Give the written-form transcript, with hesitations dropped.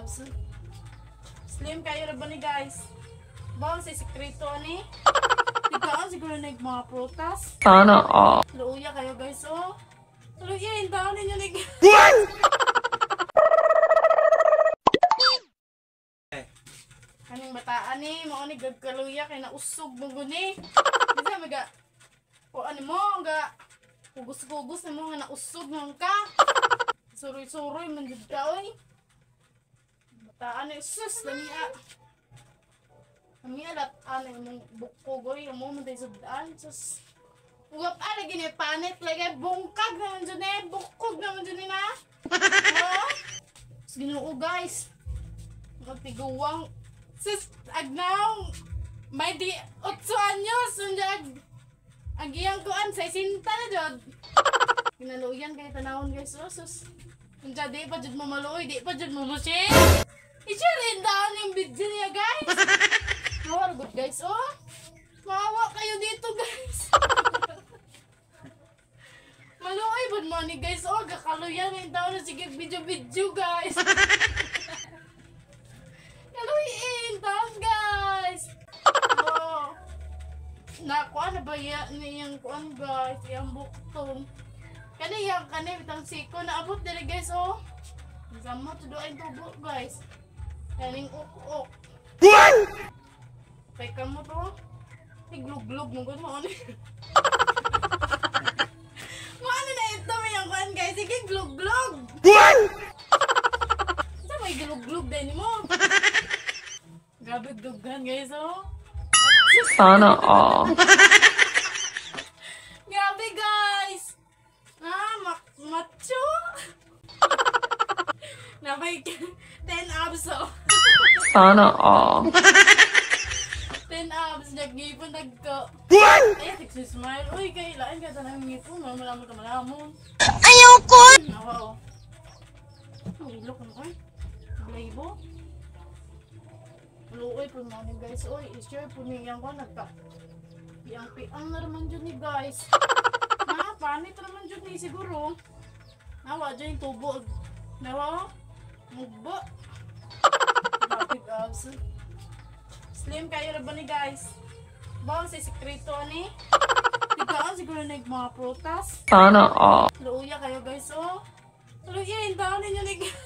abs. Slim kayo na ba ni guys? Bawang si sekreto ni. Ikaw siguro na mga prutas. Sana all. Luya kayo guys oh. Luya yung taon ninyo ni Kaning bataan ni, mao ni gagkaluya kay nausog mo guni. Bisa maga o ano mo nga ugos-ugos na mo nga nausog man ka. Suroy-suroy man jud ka oy. Bataan ni sus lamia. Lamia lat ano mong bukogoy mo man tay sudaan sus. Ugap ana gini panit lagi bungkag naman jud eh, bukog naman jud ni na. Oh. Ginoo guys. Magtiguwang sis agnaw may di 8 anyos unjag ang iyang kuan sa sinta na jud ginaluyan kay tanawon guys sus unja di pa jud mo maluoy di pa jud mo share i-share down yung video niya guys mawa good guys oh mawa kayo dito guys maluoy bud mo ni guys oh gakaluyan yung taon na sige video guys Kaluyin, taon guys! Oh. Nakuha na ba yung kuan guys? Yung bukton. Kani yung bitang siko. Naabot dali guys oh. Sama to doon tubo guys. Kaning uk-uk. Peka mo to. Iglug-glug mo gud mo. Ano na ito yung kuan guys? Sige glug-glug. Sa may glug-glug din mo. Grabe dugan guys oh. Sana all. Grabe guys. Macho. Nabay 10 abs oh. Sana all. 10 abs nagipon nagko. Ay nagsismile. Uy kay lain ka tanang ngipon mo malamon ka malamon. Ayaw ko. Nawa oh. Look mo ay. Blaibo. Luoy po mga ni guys. Oy, i-share po niya ko nagka. Piang na naman dyan ni guys. Ha? Panit naman dyan ni siguro. Nawa dyan yung tubo. Nawa? Mugbo. Big abs. Slim kayo na ba ni guys? Bawang si sekreto ni. Ikaw siguro na mga prutas. Sana all. Luya kayo guys oh. Luya yung taon ninyo ni guys.